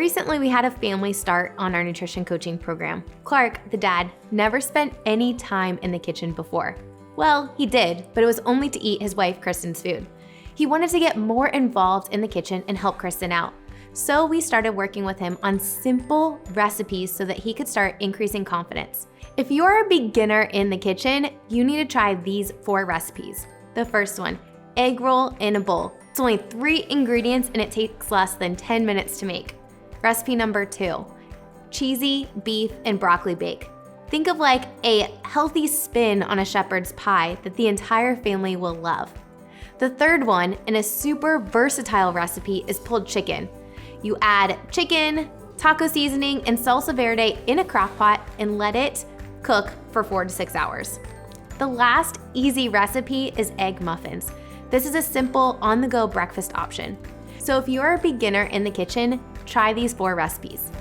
Recently, we had a family start on our nutrition coaching program. Clark, the dad, never spent any time in the kitchen before. Well, he did, but it was only to eat his wife Kristen's food. He wanted to get more involved in the kitchen and help Kristen out. So we started working with him on simple recipes so that he could start increasing confidence. If you're a beginner in the kitchen, you need to try these 4 recipes. The first one, egg roll in a bowl. It's only 3 ingredients and it takes less than 10 minutes to make. Recipe number 2, cheesy beef and broccoli bake. Think of like a healthy spin on a shepherd's pie that the entire family will love. The third one, and a super versatile recipe, is pulled chicken. You add chicken, taco seasoning, and salsa verde in a crock pot and let it cook for 4 to 6 hours. The last easy recipe is egg muffins. This is a simple on-the-go breakfast option. So if you're a beginner in the kitchen, try these 4 recipes.